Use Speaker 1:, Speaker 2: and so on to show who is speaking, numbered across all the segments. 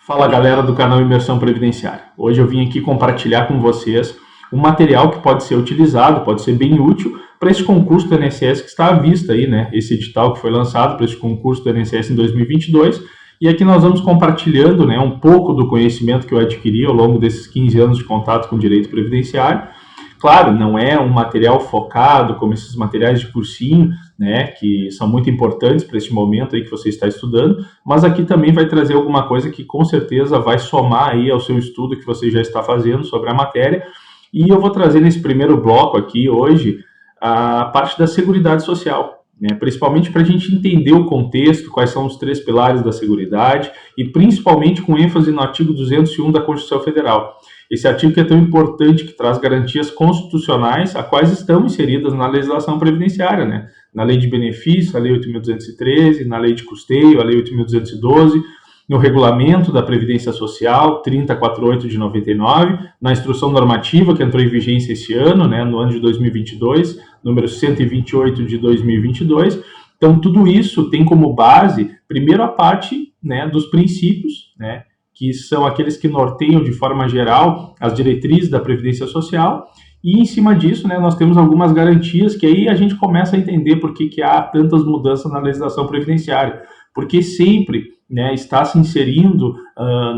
Speaker 1: Fala galera do canal Imersão Previdenciária. Hoje eu vim aqui compartilhar com vocês um material que pode ser utilizado, pode ser bem útil para esse concurso do INSS que está à vista aí, né? Esse edital que foi lançado para esse concurso do INSS em 2022. E aqui nós vamos compartilhando, né, um pouco do conhecimento que eu adquiri ao longo desses 15 anos de contato com o direito previdenciário. Claro, não é um material focado como esses materiais de cursinho, né, que são muito importantes para esse momento aí que você está estudando, mas aqui também vai trazer alguma coisa que com certeza vai somar aí ao seu estudo que você já está fazendo sobre a matéria. E eu vou trazer nesse primeiro bloco aqui hoje a parte da Seguridade Social, né, principalmente para a gente entender o contexto, quais são os 3 pilares da Seguridade e principalmente com ênfase no artigo 201 da Constituição Federal. Esse artigo que é tão importante, que traz garantias constitucionais, a quais estão inseridas na legislação previdenciária, né? Na Lei de Benefício, a Lei 8.213, na Lei de Custeio, a Lei 8.212, no Regulamento da Previdência Social, 3048 de 99, na Instrução Normativa, que entrou em vigência esse ano, né, no ano de 2022, número 128 de 2022. Então, tudo isso tem como base, primeiro, a parte, né, dos princípios, né, que são aqueles que norteiam de forma geral as diretrizes da Previdência Social, e em cima disso, né, nós temos algumas garantias que aí a gente começa a entender por que há tantas mudanças na legislação previdenciária, porque sempre, né, está se inserindo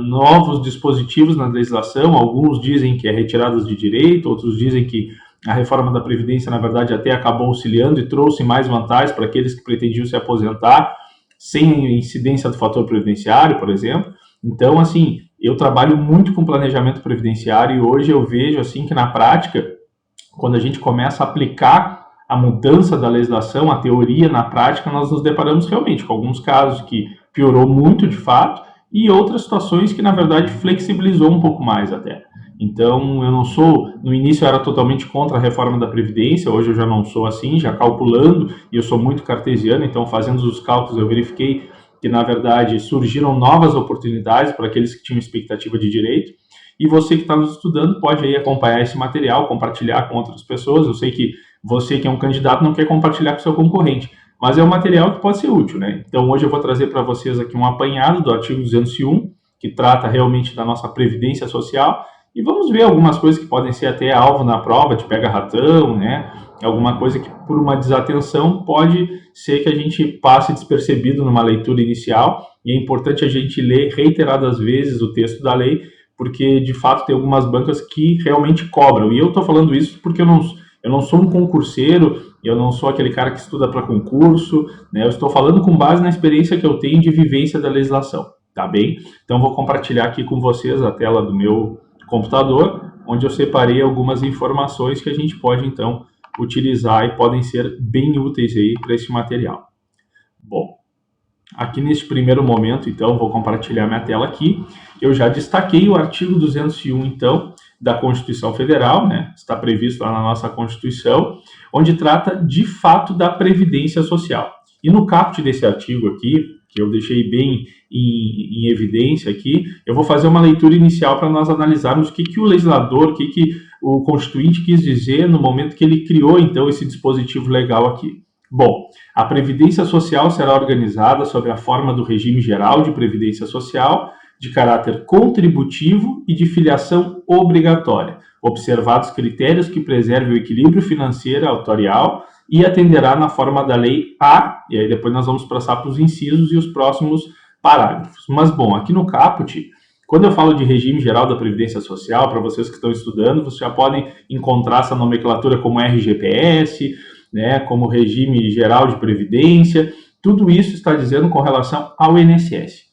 Speaker 1: novos dispositivos na legislação. Alguns dizem que é retiradas de direito, outros dizem que a reforma da Previdência, na verdade, até acabou auxiliando e trouxe mais vantagens para aqueles que pretendiam se aposentar sem incidência do fator previdenciário, por exemplo. Então, assim, eu trabalho muito com planejamento previdenciário e hoje eu vejo, assim, que na prática, quando a gente começa a aplicar a mudança da legislação, a teoria na prática, nós nos deparamos realmente com alguns casos que piorou muito de fato e outras situações que, na verdade, flexibilizou um pouco mais até. Então, eu não sou, no início eu era totalmente contra a reforma da Previdência, hoje eu já não sou assim, já calculando, e eu sou muito cartesiano, então fazendo os cálculos eu verifiquei que, na verdade, surgiram novas oportunidades para aqueles que tinham expectativa de direito, e você que está nos estudando pode aí acompanhar esse material, compartilhar com outras pessoas. Eu sei que você que é um candidato não quer compartilhar com seu concorrente, mas é um material que pode ser útil, né? Então, hoje eu vou trazer para vocês aqui um apanhado do artigo 201, que trata realmente da nossa Previdência Social, e vamos ver algumas coisas que podem ser até alvo na prova, de pega-ratão, né? Alguma coisa que, por uma desatenção, pode ser que a gente passe despercebido numa leitura inicial, e é importante a gente ler reiteradas vezes o texto da lei, porque, de fato, tem algumas bancas que realmente cobram. E eu estou falando isso porque eu não sou um concurseiro, eu não sou aquele cara que estuda para concurso, né? Eu estou falando com base na experiência que eu tenho de vivência da legislação, tá bem? Então, vou compartilhar aqui com vocês a tela do meu computador, onde eu separei algumas informações que a gente pode, então, utilizar e podem ser bem úteis aí para esse material. Bom, aqui neste primeiro momento, então, vou compartilhar minha tela aqui. Eu já destaquei o artigo 201, então, da Constituição Federal, né? Está previsto lá na nossa Constituição, onde trata, de fato, da Previdência Social. E no caput desse artigo aqui, que eu deixei bem em evidência aqui, eu vou fazer uma leitura inicial para nós analisarmos o que o legislador, o que o Constituinte quis dizer no momento que ele criou, então, esse dispositivo legal aqui. Bom, a Previdência Social será organizada sob a forma do regime geral de Previdência Social, de caráter contributivo e de filiação obrigatória, observados critérios que preservem o equilíbrio financeiro autorial, e atenderá na forma da Lei A, e aí depois nós vamos passar para os incisos e os próximos parágrafos. Mas, bom, aqui no caput, quando eu falo de regime geral da Previdência Social, para vocês que estão estudando, vocês já podem encontrar essa nomenclatura como RGPS, né, como regime geral de previdência. Tudo isso está dizendo com relação ao INSS.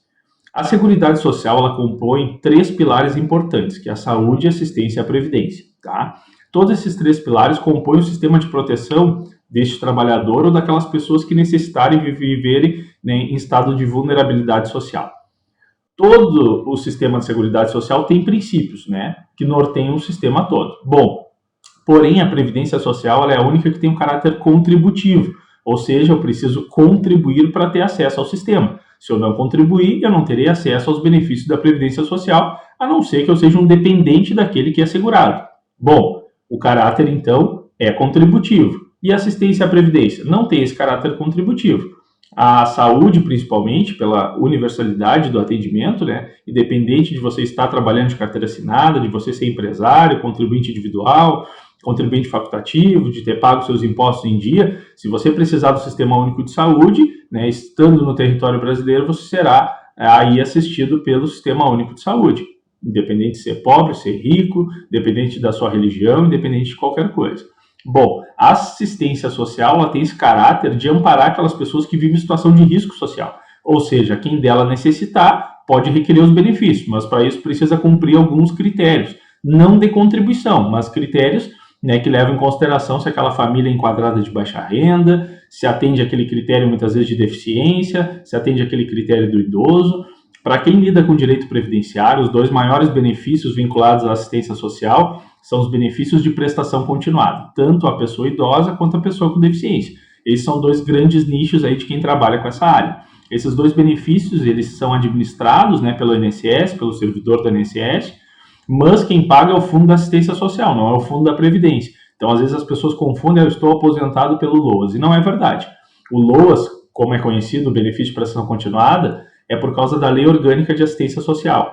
Speaker 1: A Seguridade Social, ela compõe 3 pilares importantes, que é a saúde, a assistência e a previdência, tá? Todos esses 3 pilares compõem o sistema de proteção deste trabalhador ou daquelas pessoas que necessitarem viverem, né, em estado de vulnerabilidade social. Todo o sistema de Seguridade Social tem princípios, né, que norteiam o sistema todo. Bom, porém, a Previdência Social ela é a única que tem um caráter contributivo, ou seja, eu preciso contribuir para ter acesso ao sistema. Se eu não contribuir, eu não terei acesso aos benefícios da Previdência Social, a não ser que eu seja um dependente daquele que é segurado. Bom, o caráter, então, é contributivo. E assistência à Previdência? Não tem esse caráter contributivo. A saúde, principalmente, pela universalidade do atendimento, né? Independente de você estar trabalhando de carteira assinada, de você ser empresário, contribuinte individual, contribuinte facultativo, de ter pago seus impostos em dia, se você precisar do Sistema Único de Saúde, né, estando no território brasileiro, você será aí assistido pelo Sistema Único de Saúde, independente de ser pobre, ser rico, independente da sua religião, independente de qualquer coisa. Bom, a assistência social ela tem esse caráter de amparar aquelas pessoas que vivem em situação de risco social, ou seja, quem dela necessitar pode requerer os benefícios, mas para isso precisa cumprir alguns critérios, não de contribuição, mas critérios, né, que levam em consideração se aquela família é enquadrada de baixa renda, se atende aquele critério muitas vezes de deficiência, se atende aquele critério do idoso. Para quem lida com direito previdenciário, os dois maiores benefícios vinculados à assistência social são os benefícios de prestação continuada, tanto a pessoa idosa quanto a pessoa com deficiência. Esses são dois grandes nichos aí de quem trabalha com essa área. Esses dois benefícios, eles são administrados, né, pelo INSS, pelo servidor do INSS, mas quem paga é o Fundo da Assistência Social, não é o Fundo da Previdência. Então, às vezes as pessoas confundem, eu estou aposentado pelo LOAS, e não é verdade. O LOAS, como é conhecido, o benefício de prestação continuada, é por causa da Lei Orgânica de Assistência Social.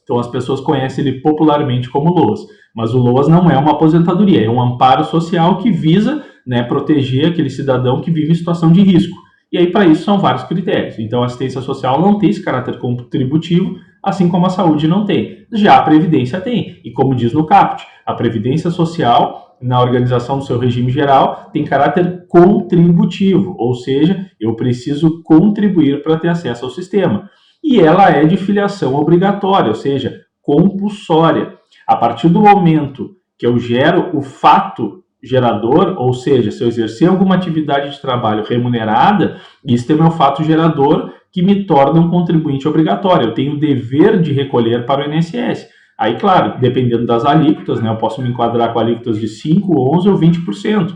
Speaker 1: Então, as pessoas conhecem ele popularmente como LOAS, mas o LOAS não é uma aposentadoria, é um amparo social que visa, né, proteger aquele cidadão que vive em situação de risco. E aí, para isso, são vários critérios. Então, a assistência social não tem esse caráter contributivo, assim como a saúde não tem. Já a Previdência tem. E como diz no caput, a Previdência Social, na organização do seu regime geral, tem caráter contributivo, ou seja, eu preciso contribuir para ter acesso ao sistema. E ela é de filiação obrigatória, ou seja, compulsória. A partir do momento que eu gero o fato gerador, ou seja, se eu exercer alguma atividade de trabalho remunerada, isso é meu fato gerador que me torna um contribuinte obrigatório. Eu tenho o dever de recolher para o INSS. Aí, claro, dependendo das alíquotas, né, eu posso me enquadrar com alíquotas de 5%, 11% ou 20%.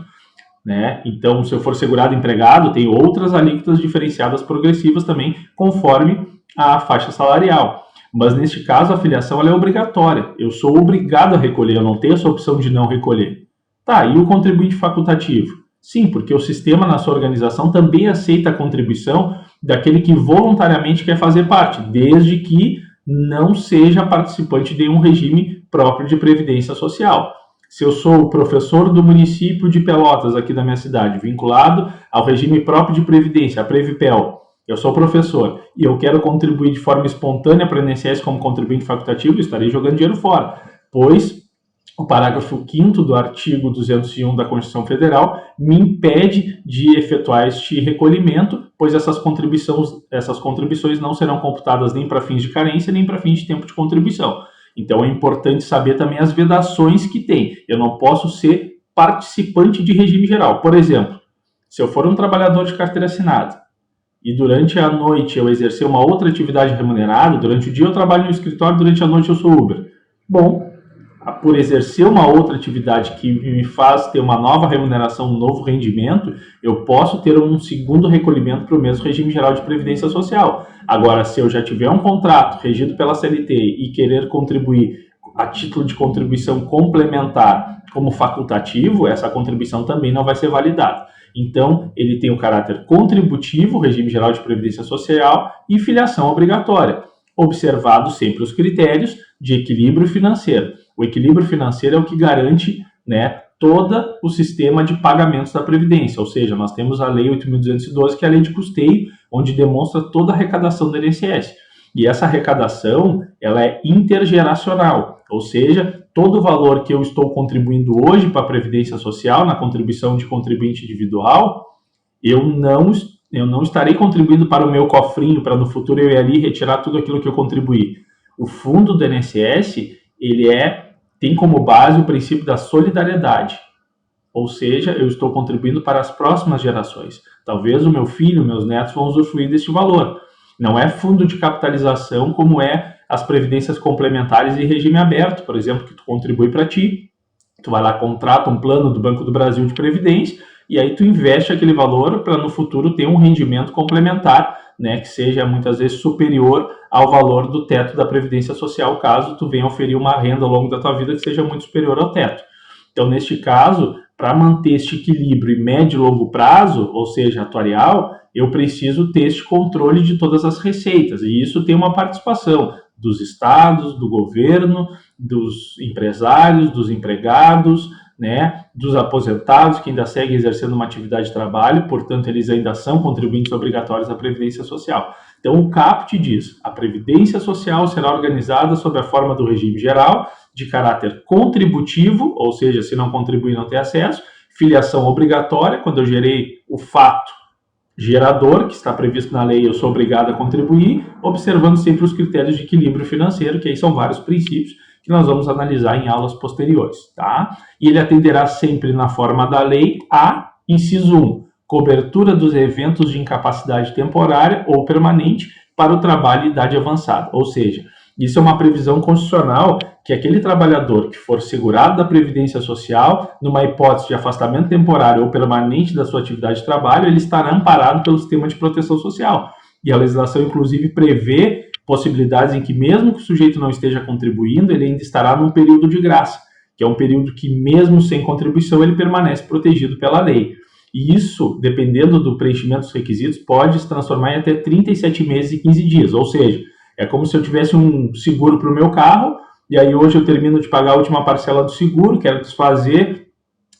Speaker 1: Né? Então, se eu for segurado empregado, tem outras alíquotas diferenciadas progressivas também, conforme a faixa salarial. Mas, neste caso, a filiação ela é obrigatória. Eu sou obrigado a recolher, eu não tenho essa opção de não recolher. Tá, e o contribuinte facultativo? Sim, porque o sistema na sua organização também aceita a contribuição daquele que voluntariamente quer fazer parte, desde que não seja participante de um regime próprio de previdência social. Se eu sou o professor do município de Pelotas, aqui da minha cidade, vinculado ao regime próprio de previdência, a Previpel, eu sou professor e eu quero contribuir de forma espontânea para o INSS como contribuinte facultativo, eu estarei jogando dinheiro fora, pois o parágrafo 5º do artigo 201 da Constituição Federal me impede de efetuar este recolhimento, pois essas contribuições não serão computadas nem para fins de carência, nem para fins de tempo de contribuição. Então é importante saber também as vedações que tem. Eu não posso ser participante de regime geral. Por exemplo, se eu for um trabalhador de carteira assinada e durante a noite eu exercer uma outra atividade remunerada, durante o dia eu trabalho no escritório, durante a noite eu sou Uber. Bom, por exercer uma outra atividade que me faz ter uma nova remuneração, um novo rendimento, eu posso ter um segundo recolhimento para o mesmo regime geral de previdência social. Agora, se eu já tiver um contrato regido pela CLT e querer contribuir a título de contribuição complementar como facultativo, essa contribuição também não vai ser validada. Então, ele tem o caráter contributivo, regime geral de previdência social, e filiação obrigatória, observados sempre os critérios de equilíbrio financeiro. O equilíbrio financeiro é o que garante, né, todo o sistema de pagamentos da Previdência, ou seja, nós temos a Lei 8.212, que é a lei de custeio, onde demonstra toda a arrecadação do INSS. E essa arrecadação, ela é intergeracional, ou seja, todo o valor que eu estou contribuindo hoje para a Previdência Social, na contribuição de contribuinte individual, eu não estarei contribuindo para o meu cofrinho, para no futuro eu ir ali retirar tudo aquilo que eu contribuí. O fundo do INSS, ele tem como base o princípio da solidariedade, ou seja, eu estou contribuindo para as próximas gerações. Talvez o meu filho, meus netos vão usufruir deste valor. Não é fundo de capitalização como é as previdências complementares em regime aberto, por exemplo, que tu contribui para ti, tu vai lá, contrata um plano do Banco do Brasil de previdência, e aí tu investe aquele valor para no futuro ter um rendimento complementar, né, que seja muitas vezes superior ao valor do teto da Previdência Social, caso tu venha oferir uma renda ao longo da tua vida que seja muito superior ao teto. Então, neste caso, para manter este equilíbrio em médio e longo prazo, ou seja, atuarial, eu preciso ter este controle de todas as receitas, e isso tem uma participação dos estados, do governo, dos empresários, dos empregados, né, dos aposentados que ainda seguem exercendo uma atividade de trabalho, portanto, eles ainda são contribuintes obrigatórios à Previdência Social. Então, o caput diz: a Previdência Social será organizada sob a forma do regime geral, de caráter contributivo, ou seja, se não contribuir não tem acesso, filiação obrigatória, quando eu gerei o fato gerador, que está previsto na lei, eu sou obrigado a contribuir, observando sempre os critérios de equilíbrio financeiro, que aí são vários princípios que nós vamos analisar em aulas posteriores, tá? E ele atenderá sempre na forma da lei a, inciso 1, cobertura dos eventos de incapacidade temporária ou permanente para o trabalho em idade avançada, ou seja, isso é uma previsão constitucional que aquele trabalhador que for segurado da Previdência Social, numa hipótese de afastamento temporário ou permanente da sua atividade de trabalho, ele estará amparado pelo sistema de proteção social. E a legislação, inclusive, prevê possibilidades em que, mesmo que o sujeito não esteja contribuindo, ele ainda estará num período de graça, que é um período que, mesmo sem contribuição, ele permanece protegido pela lei. E isso, dependendo do preenchimento dos requisitos, pode se transformar em até 37 meses e 15 dias, ou seja, é como se eu tivesse um seguro para o meu carro, e aí hoje eu termino de pagar a última parcela do seguro, quero desfazer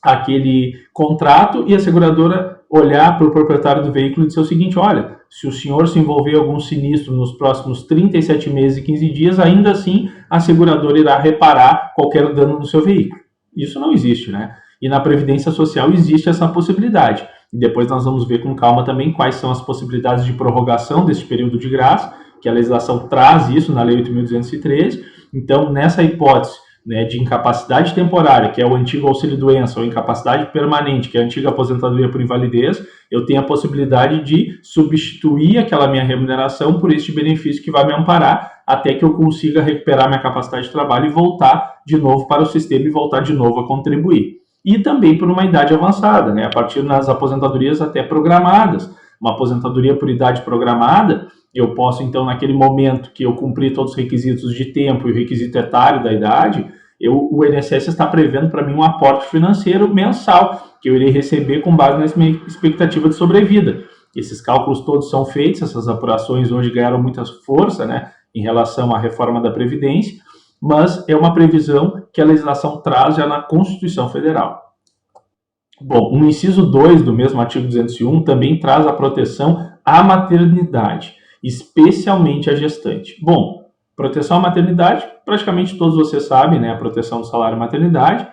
Speaker 1: aquele contrato, e a seguradora olhar para o proprietário do veículo e dizer o seguinte: olha, se o senhor se envolver em algum sinistro nos próximos 37 meses e 15 dias, ainda assim a seguradora irá reparar qualquer dano no seu veículo. Isso não existe, né? E na Previdência Social existe essa possibilidade. E depois nós vamos ver com calma também quais são as possibilidades de prorrogação desse período de graça, que a legislação traz isso na Lei 8.213. Então, nessa hipótese, né, de incapacidade temporária, que é o antigo auxílio-doença, ou incapacidade permanente, que é a antiga aposentadoria por invalidez, eu tenho a possibilidade de substituir aquela minha remuneração por este benefício que vai me amparar até que eu consiga recuperar minha capacidade de trabalho e voltar de novo para o sistema e voltar de novo a contribuir. E também por uma idade avançada, né, a partir das aposentadorias até programadas. Uma aposentadoria por idade programada, eu posso, então, naquele momento que eu cumprir todos os requisitos de tempo e o requisito etário da idade, o INSS está prevendo para mim um aporte financeiro mensal, que eu irei receber com base nessa minha expectativa de sobrevida. Esses cálculos todos são feitos, essas apurações hoje ganharam muita força, né, em relação à reforma da Previdência, mas é uma previsão que a legislação traz já na Constituição Federal. Bom, no inciso 2 do mesmo artigo 201 também traz a proteção à maternidade, especialmente à gestante. Bom, proteção à maternidade, praticamente todos vocês sabem, né, a proteção do salário maternidade,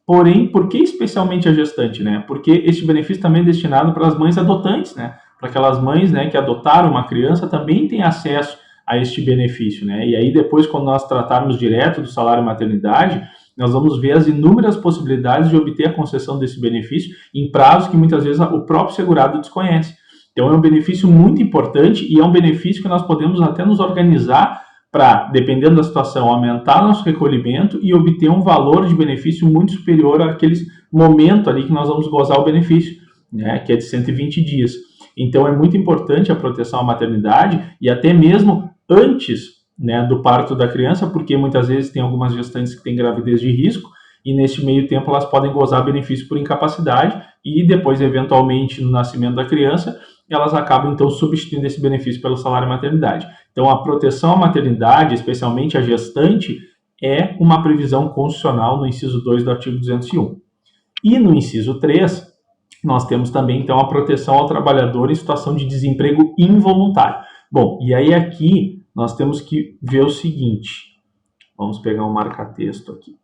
Speaker 1: porém, por que especialmente a gestante, né? Porque este benefício também é destinado para as mães adotantes, né? Para aquelas mães, né, que adotaram uma criança também têm acesso a este benefício, né? E aí depois, quando nós tratarmos direto do salário maternidade, nós vamos ver as inúmeras possibilidades de obter a concessão desse benefício em prazos que muitas vezes o próprio segurado desconhece. Então é um benefício muito importante e é um benefício que nós podemos até nos organizar para, dependendo da situação, aumentar nosso recolhimento e obter um valor de benefício muito superior àquele momento ali que nós vamos gozar o benefício, né, que é de 120 dias. Então é muito importante a proteção à maternidade e até mesmo antes, né, do parto da criança, porque muitas vezes tem algumas gestantes que têm gravidez de risco e neste meio tempo elas podem gozar benefício por incapacidade e depois, eventualmente, no nascimento da criança, elas acabam então substituindo esse benefício pelo salário maternidade. Então a proteção à maternidade, especialmente à gestante, é uma previsão constitucional no inciso 2 do artigo 201. E no inciso 3, nós temos também então a proteção ao trabalhador em situação de desemprego involuntário. Bom, e aí aqui nós temos que ver o seguinte, vamos pegar um marca-texto aqui.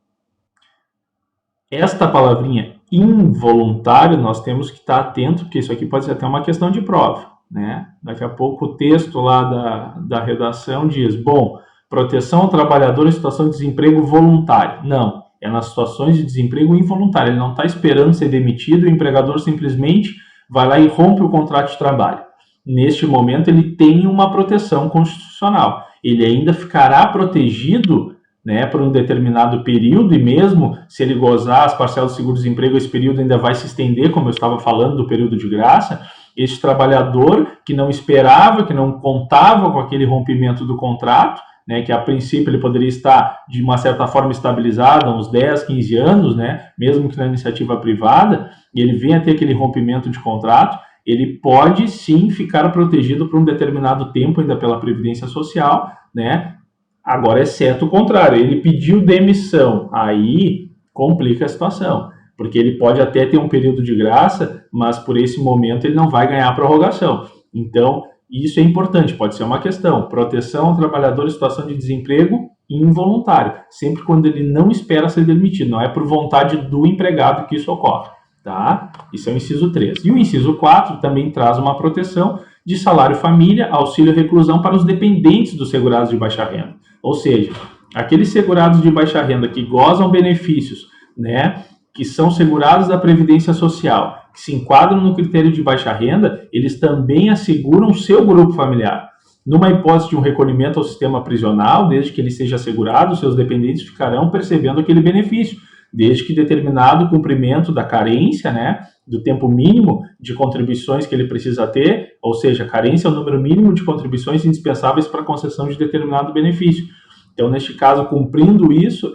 Speaker 1: Esta palavrinha involuntário, nós temos que estar atento, porque isso aqui pode ser até uma questão de prova, né? Daqui a pouco o texto lá da redação diz, bom, proteção ao trabalhador em situação de desemprego voluntário. Não, é nas situações de desemprego involuntário, ele não está esperando ser demitido, o empregador simplesmente vai lá e rompe o contrato de trabalho. Neste momento ele tem uma proteção constitucional, ele ainda ficará protegido, né, por um determinado período, e mesmo se ele gozar as parcelas do seguro-desemprego, esse período ainda vai se estender, como eu estava falando do período de graça. Este trabalhador que não esperava, que não contava com aquele rompimento do contrato, né, que a princípio ele poderia estar de uma certa forma estabilizado há uns 10, 15 anos, né, mesmo que na iniciativa privada, e ele venha a ter aquele rompimento de contrato, ele pode sim ficar protegido por um determinado tempo ainda pela Previdência Social, né? Agora, exceto o contrário, ele pediu demissão, aí complica a situação, porque ele pode até ter um período de graça, mas por esse momento ele não vai ganhar a prorrogação. Então, isso é importante, pode ser uma questão. Proteção ao trabalhador em situação de desemprego involuntário, sempre quando ele não espera ser demitido, não é por vontade do empregado que isso ocorre. Tá? Isso é o inciso 3. E o inciso 4 também traz uma proteção de salário família, auxílio e reclusão para os dependentes dos segurados de baixa renda. Ou seja, aqueles segurados de baixa renda que gozam benefícios, né, que são segurados da Previdência Social, que se enquadram no critério de baixa renda, eles também asseguram o seu grupo familiar. Numa hipótese de um recolhimento ao sistema prisional, desde que ele seja assegurado, seus dependentes ficarão percebendo aquele benefício, desde que determinado o cumprimento da carência, né, do tempo mínimo de contribuições que ele precisa ter, ou seja, carência é o número mínimo de contribuições indispensáveis para a concessão de determinado benefício. Então, neste caso, cumprindo isso,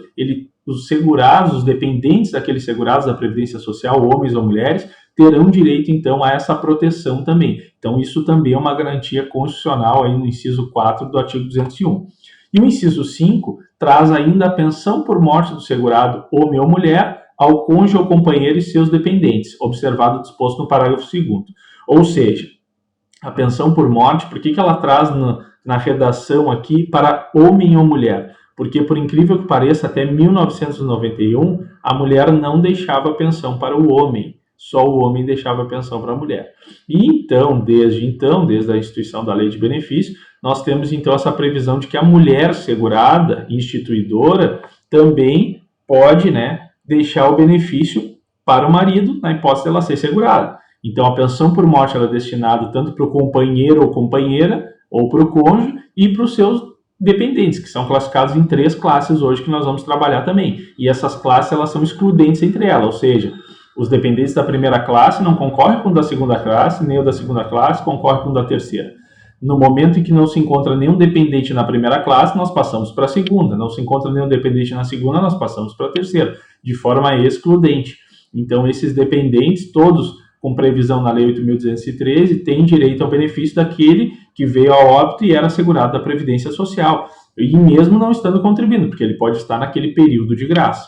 Speaker 1: os segurados, os dependentes daqueles segurados da Previdência Social, homens ou mulheres, terão direito, então, a essa proteção também. Então, isso também é uma garantia constitucional aí no inciso 4 do artigo 201. E o inciso 5 traz ainda a pensão por morte do segurado, homem ou mulher, ao cônjuge ou companheiro e seus dependentes, observado o disposto no parágrafo 2º. Ou seja, a pensão por morte, por que ela traz na redação aqui para homem ou mulher? Porque, por incrível que pareça, até 1991, a mulher não deixava pensão para o homem, só o homem deixava pensão para a mulher. E desde a instituição da lei de benefício, nós temos então essa previsão de que a mulher segurada, instituidora, também pode, né, deixar o benefício para o marido, na hipótese dela ser segurada. Então, a pensão por morte ela é destinada tanto para o companheiro ou companheira, ou para o cônjuge, e para os seus dependentes, que são classificados em 3 classes hoje, que nós vamos trabalhar também. E essas classes elas são excludentes entre elas, ou seja, os dependentes da primeira classe não concorrem com o da segunda classe, nem o da segunda classe concorre com o da terceira. No momento em que não se encontra nenhum dependente na primeira classe, nós passamos para a segunda. Não se encontra nenhum dependente na segunda, nós passamos para a terceira, de forma excludente. Então, esses dependentes, todos com previsão na Lei 8.213, têm direito ao benefício daquele que veio ao óbito e era assegurado da Previdência Social, e mesmo não estando contribuindo, porque ele pode estar naquele período de graça.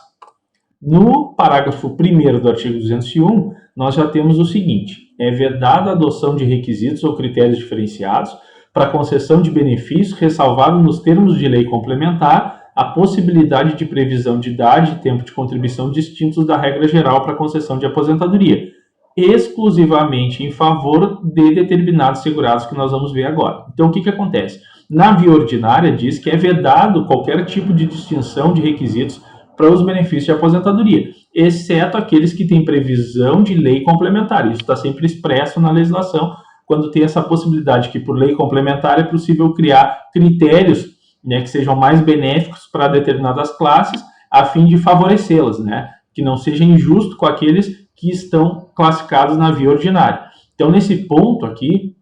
Speaker 1: No parágrafo 1º do artigo 201, nós já temos o seguinte: é vedada a adoção de requisitos ou critérios diferenciados para concessão de benefícios, ressalvado nos termos de lei complementar a possibilidade de previsão de idade e tempo de contribuição distintos da regra geral para concessão de aposentadoria, exclusivamente em favor de determinados segurados que nós vamos ver agora. Então, o que acontece? Na via ordinária diz que é vedado qualquer tipo de distinção de requisitos para os benefícios de aposentadoria, exceto aqueles que têm previsão de lei complementar. Isso está sempre expresso na legislação, quando tem essa possibilidade que, por lei complementar, é possível criar critérios, né, que sejam mais benéficos para determinadas classes, a fim de favorecê-las, né, que não seja injusto com aqueles que estão classificados na via ordinária. Então, nesse ponto aqui,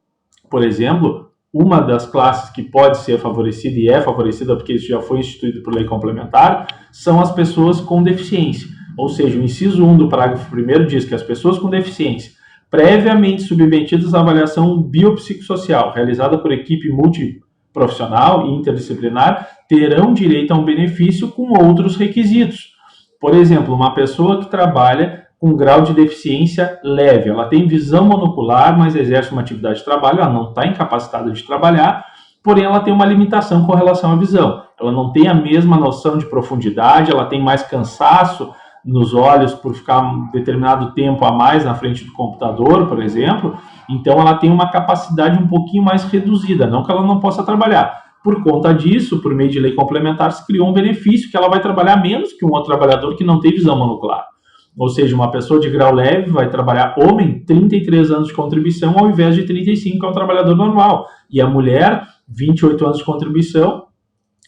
Speaker 1: por exemplo, uma das classes que pode ser favorecida e é favorecida porque isso já foi instituído por lei complementar, são as pessoas com deficiência. Ou seja, o inciso 1 do parágrafo 1º diz que as pessoas com deficiência, previamente submetidas à avaliação biopsicossocial, realizada por equipe multiprofissional e interdisciplinar, terão direito a um benefício com outros requisitos. Por exemplo, uma pessoa que trabalha com grau de deficiência leve, ela tem visão monocular, mas exerce uma atividade de trabalho, ela não está incapacitada de trabalhar, porém ela tem uma limitação com relação à visão. Ela não tem a mesma noção de profundidade, ela tem mais cansaço nos olhos por ficar um determinado tempo a mais na frente do computador, por exemplo. Então ela tem uma capacidade um pouquinho mais reduzida, não que ela não possa trabalhar. Por conta disso, por meio de lei complementar, se criou um benefício que ela vai trabalhar menos que um outro trabalhador que não tem visão monocular. Ou seja, uma pessoa de grau leve vai trabalhar, homem, 33 anos de contribuição ao invés de 35, que é um trabalhador normal. E a mulher, 28 anos de contribuição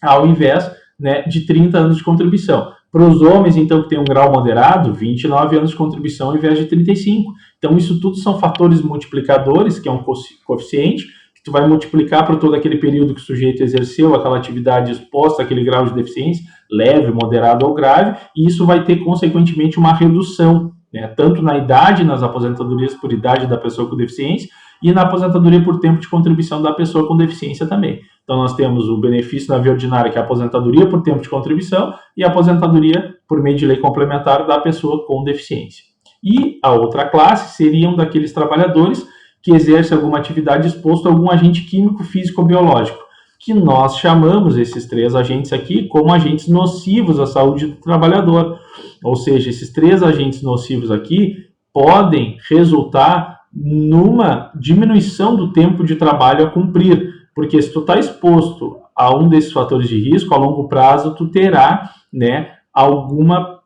Speaker 1: ao invés, né, de 30 anos de contribuição. Para os homens, então, que tem um grau moderado, 29 anos de contribuição ao invés de 35. Então, isso tudo são fatores multiplicadores, que é um coeficiente, que que tu vai multiplicar por todo aquele período que o sujeito exerceu aquela atividade exposta àquele grau de deficiência, leve, moderado ou grave, e isso vai ter, consequentemente, uma redução, né, tanto na idade, nas aposentadorias por idade da pessoa com deficiência, e na aposentadoria por tempo de contribuição da pessoa com deficiência também. Então, nós temos o benefício na via ordinária, que é a aposentadoria por tempo de contribuição, e a aposentadoria por meio de lei complementar da pessoa com deficiência. E a outra classe seriam daqueles trabalhadores que exercem alguma atividade exposto a algum agente químico, físico ou biológico, que nós chamamos esses 3 agentes aqui como agentes nocivos à saúde do trabalhador. Ou seja, esses 3 agentes nocivos aqui podem resultar numa diminuição do tempo de trabalho a cumprir, porque se tu está exposto a um desses fatores de risco, a longo prazo tu terá, né, alguma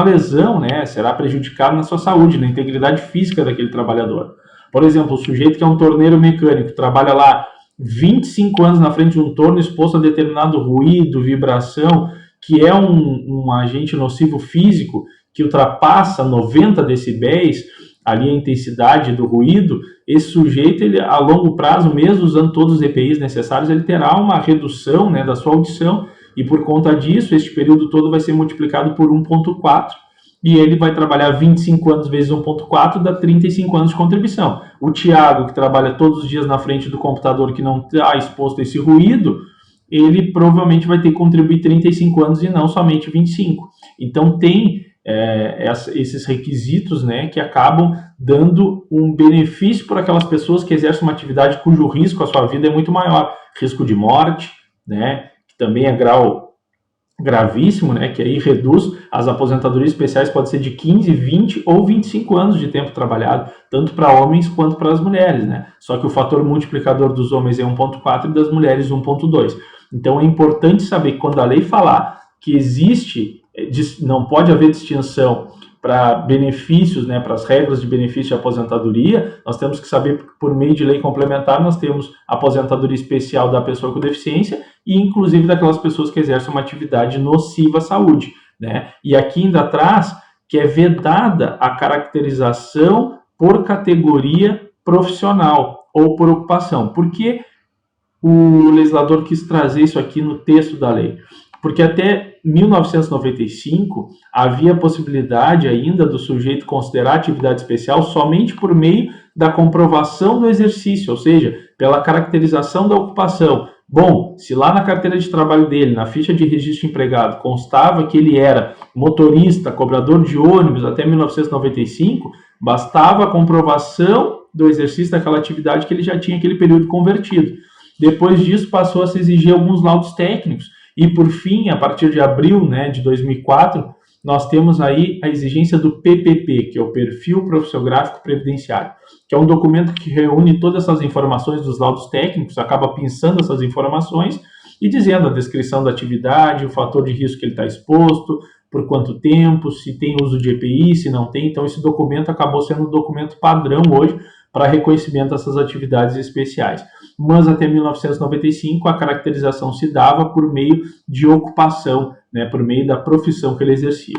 Speaker 1: lesão, né, será prejudicado na sua saúde, na integridade física daquele trabalhador. Por exemplo, o sujeito que é um torneiro mecânico, trabalha lá 25 anos na frente de um torno exposto a determinado ruído, vibração, que é um agente nocivo físico que ultrapassa 90 decibéis, ali a intensidade do ruído, esse sujeito, ele, a longo prazo, mesmo usando todos os EPIs necessários, ele terá uma redução, né, da sua audição, e por conta disso, este período todo vai ser multiplicado por 1,4, e ele vai trabalhar 25 anos vezes 1,4, dá 35 anos de contribuição. O Tiago, que trabalha todos os dias na frente do computador, que não está exposto a esse ruído, ele provavelmente vai ter que contribuir 35 anos e não somente 25. Então, tem esses requisitos, né, que acabam dando um benefício para aquelas pessoas que exercem uma atividade cujo risco à sua vida é muito maior. Risco de morte, né, que também é grau gravíssimo, né, que aí reduz. As aposentadorias especiais podem ser de 15, 20 ou 25 anos de tempo trabalhado, tanto para homens quanto para as mulheres, né? Só que o fator multiplicador dos homens é 1,4 e das mulheres 1,2. Então é importante saber que quando a lei falar que existe, não pode haver distinção para benefícios, né, para as regras de benefício de aposentadoria, nós temos que saber que por meio de lei complementar nós temos aposentadoria especial da pessoa com deficiência e inclusive daquelas pessoas que exercem uma atividade nociva à saúde, né? E aqui ainda traz que é vedada a caracterização por categoria profissional ou por ocupação. Por que o legislador quis trazer isso aqui no texto da lei? Porque até 1995 havia a possibilidade ainda do sujeito considerar atividade especial somente por meio da comprovação do exercício, ou seja, pela caracterização da ocupação. Bom, se lá na carteira de trabalho dele, na ficha de registro de empregado, constava que ele era motorista, cobrador de ônibus até 1995, bastava a comprovação do exercício daquela atividade que ele já tinha aquele período convertido. Depois disso, passou a se exigir alguns laudos técnicos. E, por fim, a partir de abril, né, de 2004, nós temos aí a exigência do PPP, que é o Perfil Profissiográfico Previdenciário, que é um documento que reúne todas essas informações dos laudos técnicos, acaba pensando essas informações e dizendo a descrição da atividade, o fator de risco que ele está exposto, por quanto tempo, se tem uso de EPI, se não tem. Então, esse documento acabou sendo um documento padrão hoje para reconhecimento dessas atividades especiais. Mas até 1995 a caracterização se dava por meio de ocupação, né, por meio da profissão que ele exercia.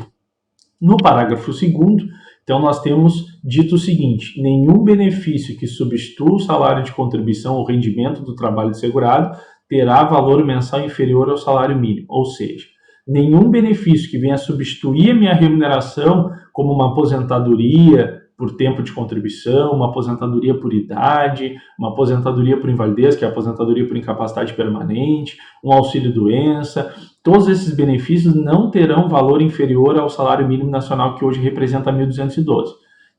Speaker 1: No parágrafo 2º, então nós temos dito o seguinte: nenhum benefício que substitua o salário de contribuição ou rendimento do trabalho segurado terá valor mensal inferior ao salário mínimo, ou seja, nenhum benefício que venha substituir a minha remuneração, como uma aposentadoria por tempo de contribuição, uma aposentadoria por idade, uma aposentadoria por invalidez, que é a aposentadoria por incapacidade permanente, um auxílio-doença, todos esses benefícios não terão valor inferior ao salário mínimo nacional, que hoje representa 1.212.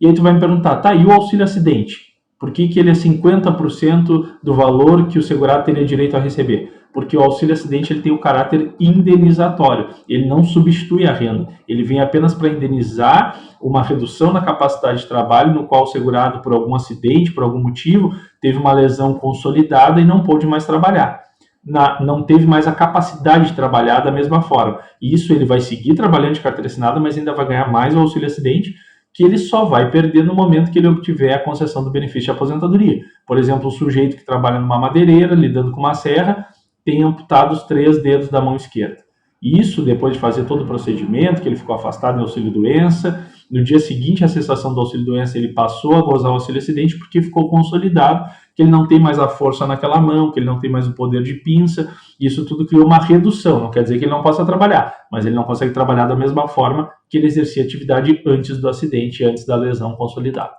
Speaker 1: E aí tu vai me perguntar, tá, e o auxílio-acidente? Por que ele é 50% do valor que o segurado teria direito a receber? Porque o auxílio-acidente ele tem o caráter indenizatório, ele não substitui a renda, ele vem apenas para indenizar uma redução na capacidade de trabalho, no qual o segurado, por algum acidente, por algum motivo, teve uma lesão consolidada e não pôde mais trabalhar. Não teve mais a capacidade de trabalhar da mesma forma. E isso ele vai seguir trabalhando de carteira assinada, mas ainda vai ganhar mais o auxílio-acidente, que ele só vai perder no momento que ele obtiver a concessão do benefício de aposentadoria. Por exemplo, o sujeito que trabalha numa madeireira, lidando com uma serra, tem amputado os 3 dedos da mão esquerda. Isso, depois de fazer todo o procedimento, que ele ficou afastado do auxílio-doença, no dia seguinte à cessação do auxílio-doença ele passou a gozar o auxílio-acidente porque ficou consolidado que ele não tem mais a força naquela mão, que ele não tem mais o poder de pinça, e isso tudo criou uma redução, não quer dizer que ele não possa trabalhar, mas ele não consegue trabalhar da mesma forma que ele exercia atividade antes do acidente, antes da lesão consolidada.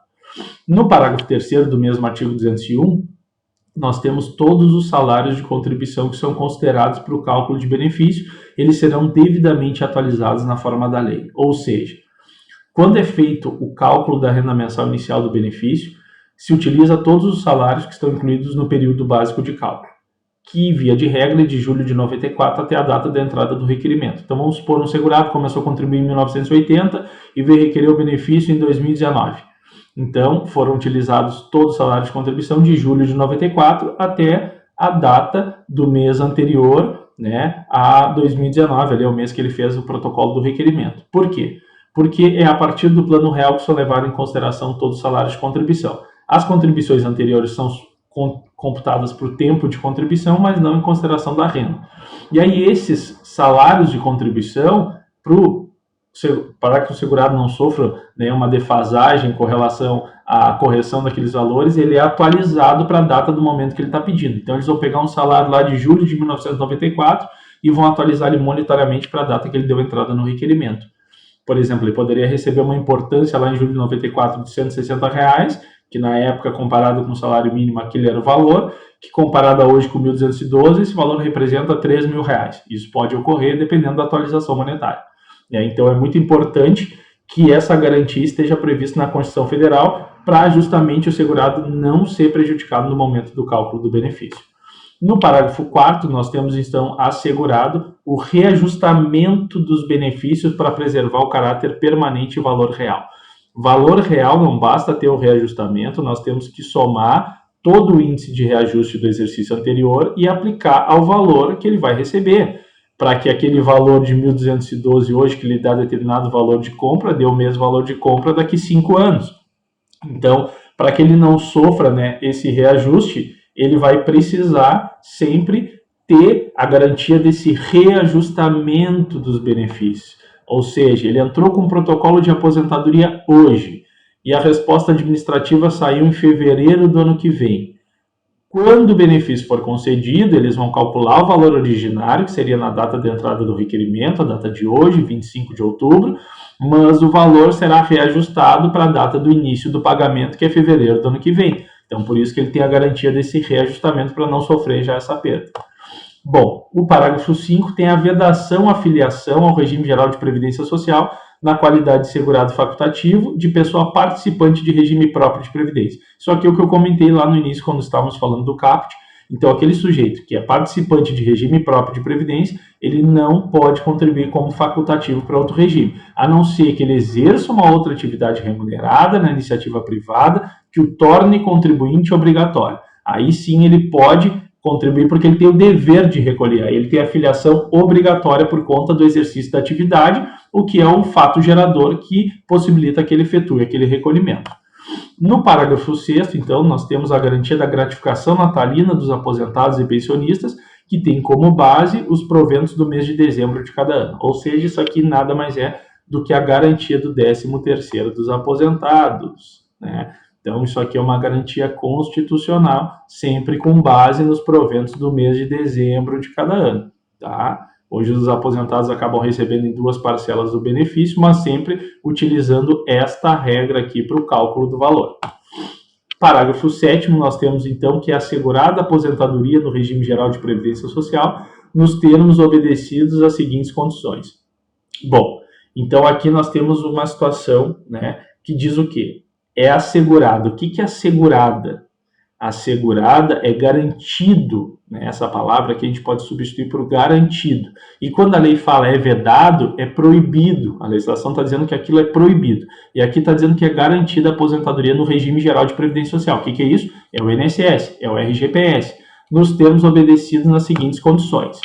Speaker 1: No parágrafo 3º do mesmo artigo 201, nós temos todos os salários de contribuição que são considerados para o cálculo de benefício, eles serão devidamente atualizados na forma da lei, ou seja, quando é feito o cálculo da renda mensal inicial do benefício, se utiliza todos os salários que estão incluídos no período básico de cálculo, que, via de regra, é de julho de 94 até a data da entrada do requerimento. Então, vamos supor um segurado começou a contribuir em 1980 e veio requerer o benefício em 2019. Então, foram utilizados todos os salários de contribuição de julho de 94 até a data do mês anterior, né, a 2019, ali é o mês que ele fez o protocolo do requerimento. Por quê? Porque é a partir do plano real que são levados em consideração todos os salários de contribuição. As contribuições anteriores são computadas por tempo de contribuição, mas não em consideração da renda. E aí esses salários de contribuição, para que o segurado não sofra, né, uma defasagem com relação à correção daqueles valores, ele é atualizado para a data do momento que ele está pedindo. Então eles vão pegar um salário lá de julho de 1994 e vão atualizar ele monetariamente para a data que ele deu entrada no requerimento. Por exemplo, ele poderia receber uma importância lá em julho de 94 de R$160, que na época, comparado com o salário mínimo, aquele era o valor, que comparado a hoje com 1.212, esse valor representa R$3.000. Isso pode ocorrer dependendo da atualização monetária. Então é muito importante que essa garantia esteja prevista na Constituição Federal para justamente o segurado não ser prejudicado no momento do cálculo do benefício. No parágrafo 4º, nós temos então assegurado o reajustamento dos benefícios para preservar o caráter permanente e valor real. Valor real não basta ter o reajustamento, nós temos que somar todo o índice de reajuste do exercício anterior e aplicar ao valor que ele vai receber, para que aquele valor de 1.212 hoje, que lhe dá determinado valor de compra, dê o mesmo valor de compra daqui 5 anos. Então, para que ele não sofra, né, esse reajuste, ele vai precisar sempre ter a garantia desse reajustamento dos benefícios. Ou seja, ele entrou com um protocolo de aposentadoria hoje e a resposta administrativa saiu em fevereiro do ano que vem. Quando o benefício for concedido, eles vão calcular o valor originário, que seria na data de entrada do requerimento, a data de hoje, 25 de outubro, mas o valor será reajustado para a data do início do pagamento, que é fevereiro do ano que vem. Então, por isso que ele tem a garantia desse reajustamento para não sofrer já essa perda. Bom, o parágrafo 5 tem a vedação à filiação ao regime geral de previdência social na qualidade de segurado facultativo de pessoa participante de regime próprio de previdência. Isso aqui é o que eu comentei lá no início quando estávamos falando do CAPT. Então, aquele sujeito que é participante de regime próprio de previdência, ele não pode contribuir como facultativo para outro regime, a não ser que ele exerça uma outra atividade remunerada na iniciativa privada que o torne contribuinte obrigatório. Aí sim ele pode contribuir porque ele tem o dever de recolher, aí ele tem a filiação obrigatória por conta do exercício da atividade, o que é um fato gerador que possibilita que ele efetue aquele recolhimento. No parágrafo 6º, então, nós temos a garantia da gratificação natalina dos aposentados e pensionistas, que tem como base os proventos do mês de dezembro de cada ano. Ou seja, isso aqui nada mais é do que a garantia do 13º dos aposentados, né? Então, isso aqui é uma garantia constitucional, sempre com base nos proventos do mês de dezembro de cada ano, tá? Hoje os aposentados acabam recebendo em 2 parcelas do benefício, mas sempre utilizando esta regra aqui para o cálculo do valor. Parágrafo 7º, nós temos então que é assegurada a aposentadoria no regime geral de previdência social nos termos obedecidos às seguintes condições. Bom, então aqui nós temos uma situação, né, que diz o quê? É assegurado. O que é assegurada? Assegurada é garantido, né? Essa palavra que a gente pode substituir por garantido. E quando a lei fala é vedado, é proibido. A legislação está dizendo que aquilo é proibido. E aqui está dizendo que é garantida a aposentadoria no regime geral de previdência social. O que é isso? É o INSS, é o RGPS, nos termos obedecidos nas seguintes condições.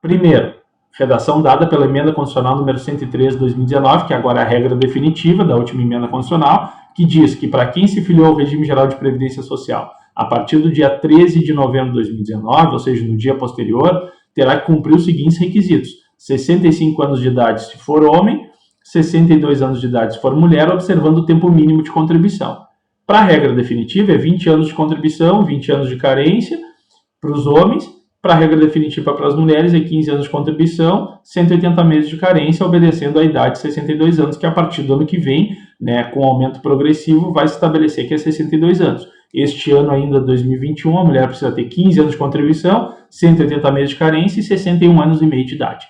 Speaker 1: Primeiro, redação dada pela emenda constitucional número 103 de 2019, que agora é a regra definitiva da última emenda constitucional, que diz que para quem se filiou ao regime geral de previdência social a partir do dia 13 de novembro de 2019, ou seja, no dia posterior, terá que cumprir os seguintes requisitos: 65 anos de idade se for homem, 62 anos de idade se for mulher, observando o tempo mínimo de contribuição. Para a regra definitiva, é 20 anos de contribuição, 20 anos de carência para os homens. Para a regra definitiva para as mulheres, é 15 anos de contribuição, 180 meses de carência, obedecendo à idade de 62 anos, que a partir do ano que vem, né, com aumento progressivo, vai se estabelecer que é 62 anos. Este ano ainda, 2021, a mulher precisa ter 15 anos de contribuição, 180 meses de carência e 61 anos e meio de idade.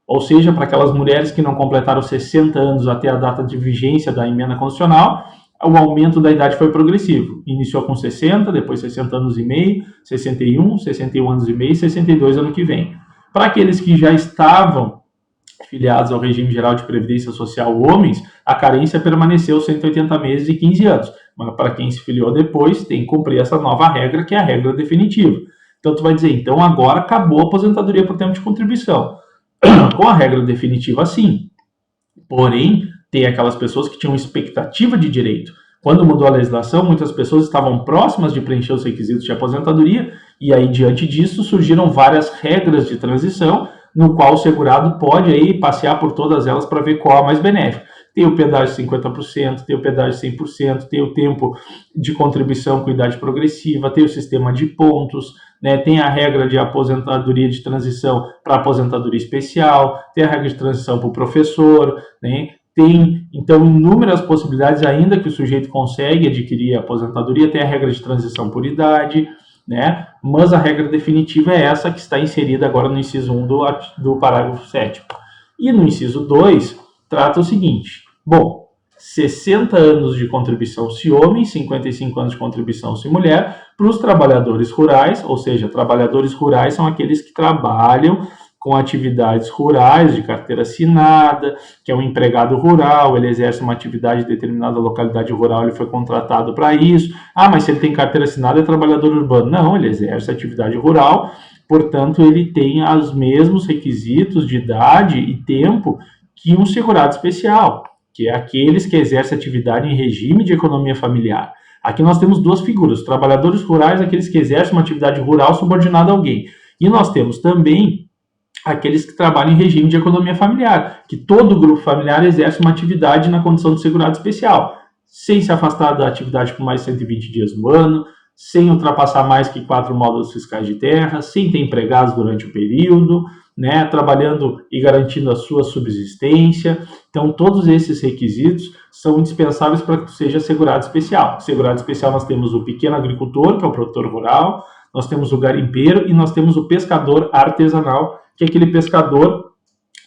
Speaker 1: Ou seja, para aquelas mulheres que não completaram 60 anos até a data de vigência da emenda constitucional, o aumento da idade foi progressivo. Iniciou com 60, depois 60 anos e meio, 61, 61 anos e meio e 62 ano que vem. Para aqueles que já estavam filiados ao regime geral de previdência social homens, a carência permaneceu 180 meses e 15 anos. Mas para quem se filiou depois, tem que cumprir essa nova regra, que é a regra definitiva. Então tu vai dizer, então agora acabou a aposentadoria por tempo de contribuição. Com a regra definitiva, sim. Porém, tem aquelas pessoas que tinham expectativa de direito. Quando mudou a legislação, muitas pessoas estavam próximas de preencher os requisitos de aposentadoria, e aí, diante disso, surgiram várias regras de transição, no qual o segurado pode aí passear por todas elas para ver qual é a mais benéfica. Tem o pedágio de 50%, tem o pedágio de 100%, tem o tempo de contribuição com idade progressiva, tem o sistema de pontos, né, tem a regra de aposentadoria de transição para aposentadoria especial, tem a regra de transição para o professor, né, tem, então, inúmeras possibilidades, ainda que o sujeito consegue adquirir a aposentadoria, tem a regra de transição por idade, né? Mas a regra definitiva é essa que está inserida agora no inciso 1 do parágrafo 7º. E no inciso 2, trata o seguinte, bom, 60 anos de contribuição se homem, 55 anos de contribuição se mulher, para os trabalhadores rurais, ou seja, trabalhadores rurais são aqueles que trabalham com atividades rurais, de carteira assinada, que é um empregado rural, ele exerce uma atividade em determinada localidade rural, ele foi contratado para isso. Ah, mas se ele tem carteira assinada, é trabalhador urbano. Não, ele exerce atividade rural, portanto, ele tem os mesmos requisitos de idade e tempo que um segurado especial, que é aqueles que exercem atividade em regime de economia familiar. Aqui nós temos duas figuras, os trabalhadores rurais, aqueles que exercem uma atividade rural subordinada a alguém. E nós temos também aqueles que trabalham em regime de economia familiar, que todo grupo familiar exerce uma atividade na condição de segurado especial, sem se afastar da atividade por mais de 120 dias no ano, sem ultrapassar mais que 4 módulos fiscais de terra, sem ter empregados durante o período, né, trabalhando e garantindo a sua subsistência. Então, todos esses requisitos são indispensáveis para que seja segurado especial. Segurado especial nós temos o pequeno agricultor, que é o produtor rural, nós temos o garimpeiro e nós temos o pescador artesanal, que é aquele pescador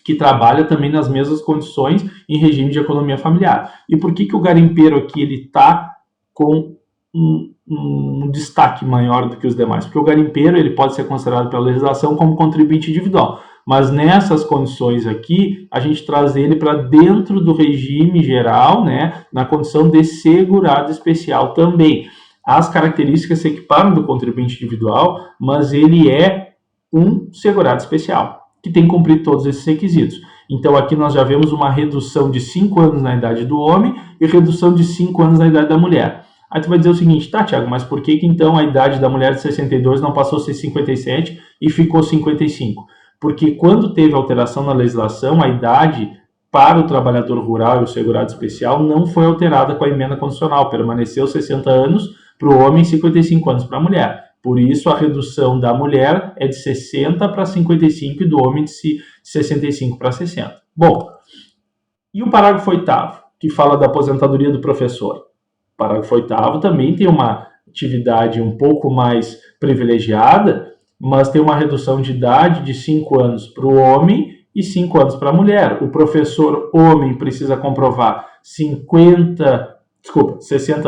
Speaker 1: que trabalha também nas mesmas condições em regime de economia familiar. E por que o garimpeiro aqui ele está com um destaque maior do que os demais? Porque o garimpeiro ele pode ser considerado pela legislação como contribuinte individual, mas nessas condições aqui, a gente traz ele para dentro do regime geral, né, na condição de segurado especial também. As características se equiparam do contribuinte individual, mas ele é um segurado especial, que tem que cumprir todos esses requisitos. Então, aqui nós já vemos uma redução de 5 anos na idade do homem e redução de 5 anos na idade da mulher. Aí tu vai dizer o seguinte, tá, Thiago, mas por que então a idade da mulher de 62 não passou a ser 57 e ficou 55? Porque quando teve alteração na legislação, a idade para o trabalhador rural e o segurado especial não foi alterada com a emenda constitucional, permaneceu 60 anos para o homem e 55 anos para a mulher. Por isso, a redução da mulher é de 60 para 55 e do homem de 65 para 60. Bom, e o parágrafo 8º, que fala da aposentadoria do professor? O parágrafo 8º também tem uma atividade um pouco mais privilegiada, mas tem uma redução de idade de 5 anos para o homem e 5 anos para a mulher. O professor homem precisa comprovar 60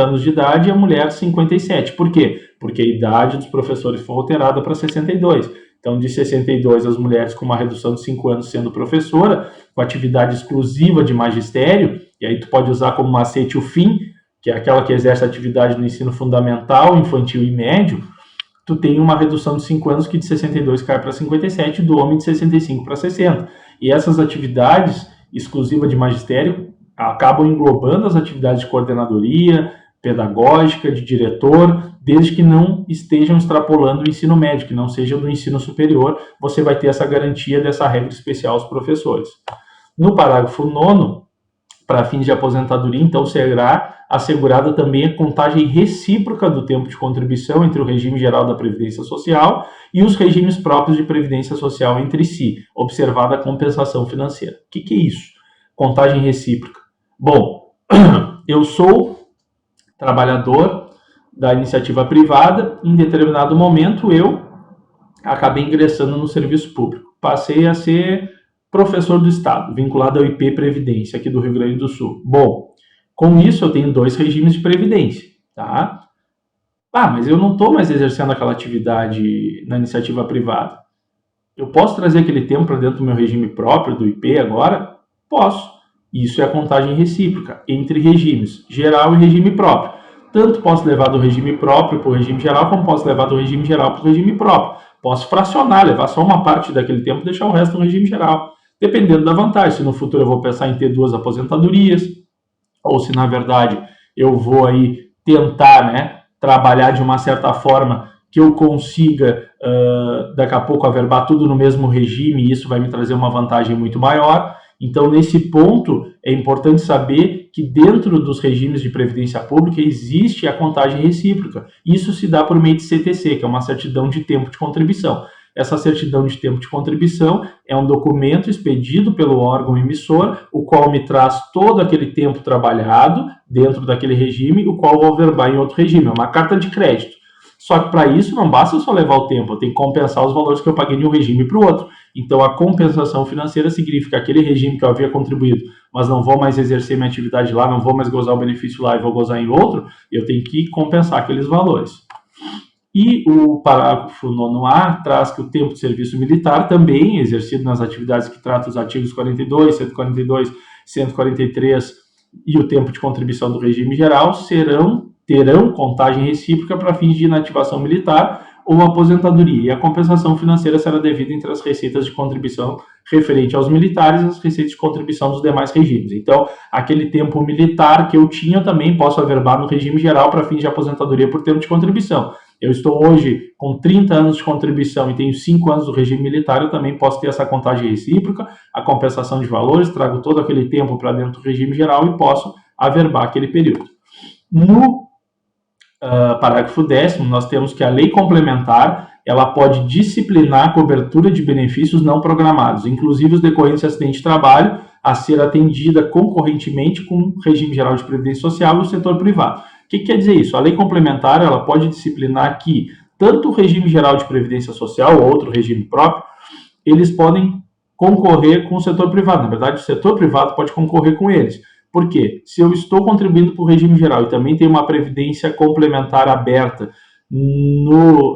Speaker 1: anos de idade e a mulher 57. Por quê? Porque a idade dos professores foi alterada para 62. Então, de 62, as mulheres com uma redução de 5 anos sendo professora, com atividade exclusiva de magistério, e aí tu pode usar como macete o fim, que é aquela que exerce atividade no ensino fundamental, infantil e médio, tu tem uma redução de 5 anos que de 62 cai para 57, do homem de 65 para 60. E essas atividades exclusivas de magistério acabam englobando as atividades de coordenadoria, pedagógica, de diretor, desde que não estejam extrapolando o ensino médio, que não seja do ensino superior, você vai ter essa garantia dessa regra especial aos professores. No parágrafo 9º, para fins de aposentadoria, então será assegurada também a contagem recíproca do tempo de contribuição entre o regime geral da Previdência Social e os regimes próprios de Previdência Social entre si, observada a compensação financeira. O que é isso? Contagem recíproca. Bom, eu sou trabalhador da iniciativa privada, em determinado momento eu acabei ingressando no serviço público. Passei a ser professor do Estado, vinculado ao IP Previdência, aqui do Rio Grande do Sul. Bom, com isso eu tenho 2 regimes de previdência, tá? Mas eu não estou mais exercendo aquela atividade na iniciativa privada. Eu posso trazer aquele tempo para dentro do meu regime próprio, do IP agora? Posso. Isso é a contagem recíproca entre regimes, geral e regime próprio. Tanto posso levar do regime próprio para o regime geral, como posso levar do regime geral para o regime próprio. Posso fracionar, levar só uma parte daquele tempo e deixar o resto no regime geral. Dependendo da vantagem, se no futuro eu vou pensar em ter 2 aposentadorias, ou se na verdade eu vou aí tentar, né, trabalhar de uma certa forma que eu consiga daqui a pouco averbar tudo no mesmo regime e isso vai me trazer uma vantagem muito maior. Então, nesse ponto, é importante saber que dentro dos regimes de previdência pública existe a contagem recíproca. Isso se dá por meio de CTC, que é uma certidão de tempo de contribuição. Essa certidão de tempo de contribuição é um documento expedido pelo órgão emissor, o qual me traz todo aquele tempo trabalhado dentro daquele regime, o qual eu vou averbar em outro regime. É uma carta de crédito. Só que para isso não basta só levar o tempo, eu tenho que compensar os valores que eu paguei de um regime para o outro. Então a compensação financeira significa aquele regime que eu havia contribuído, mas não vou mais exercer minha atividade lá, não vou mais gozar o benefício lá e vou gozar em outro, eu tenho que compensar aqueles valores. E o parágrafo 9A traz que o tempo de serviço militar também, exercido nas atividades que tratam os artigos 42, 142, 143 e o tempo de contribuição do regime geral, terão contagem recíproca para fins de inativação militar ou aposentadoria, e a compensação financeira será devida entre as receitas de contribuição referente aos militares e as receitas de contribuição dos demais regimes. Então, aquele tempo militar que eu tinha, eu também posso averbar no regime geral para fins de aposentadoria por tempo de contribuição. Eu estou hoje com 30 anos de contribuição e tenho 5 anos do regime militar, eu também posso ter essa contagem recíproca, a compensação de valores, trago todo aquele tempo para dentro do regime geral e posso averbar aquele período. No parágrafo 10º, nós temos que a lei complementar, ela pode disciplinar a cobertura de benefícios não programados, inclusive os decorrentes de acidente de trabalho, a ser atendida concorrentemente com o regime geral de previdência social e o setor privado. O que quer dizer isso? A lei complementar, ela pode disciplinar que tanto o regime geral de previdência social ou outro regime próprio, eles podem concorrer com o setor privado. Na verdade, o setor privado pode concorrer com eles. Por quê? Se eu estou contribuindo para o regime geral e também tenho uma previdência complementar aberta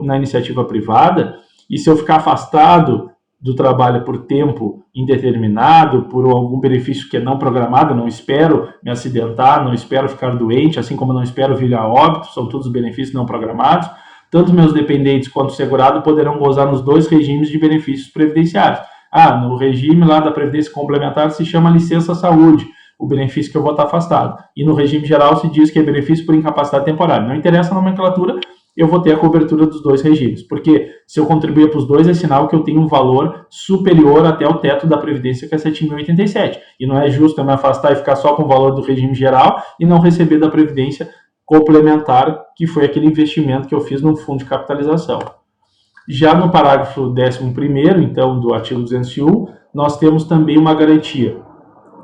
Speaker 1: na iniciativa privada, e se eu ficar afastado do trabalho por tempo indeterminado, por algum benefício que é não programado, não espero me acidentar, não espero ficar doente, assim como não espero vir a óbito, são todos benefícios não programados, tanto meus dependentes quanto o segurado poderão gozar nos 2 regimes de benefícios previdenciários. No regime lá da previdência complementar se chama licença-saúde, o benefício que eu vou estar afastado. E no regime geral se diz que é benefício por incapacidade temporária. Não interessa a nomenclatura, eu vou ter a cobertura dos 2 regimes. Porque se eu contribuir para os 2, é sinal que eu tenho um valor superior até o teto da Previdência, que é 7.087. E não é justo eu me afastar e ficar só com o valor do regime geral e não receber da Previdência complementar, que foi aquele investimento que eu fiz no fundo de capitalização. Já no parágrafo 11º, então, do artigo 201, nós temos também uma garantia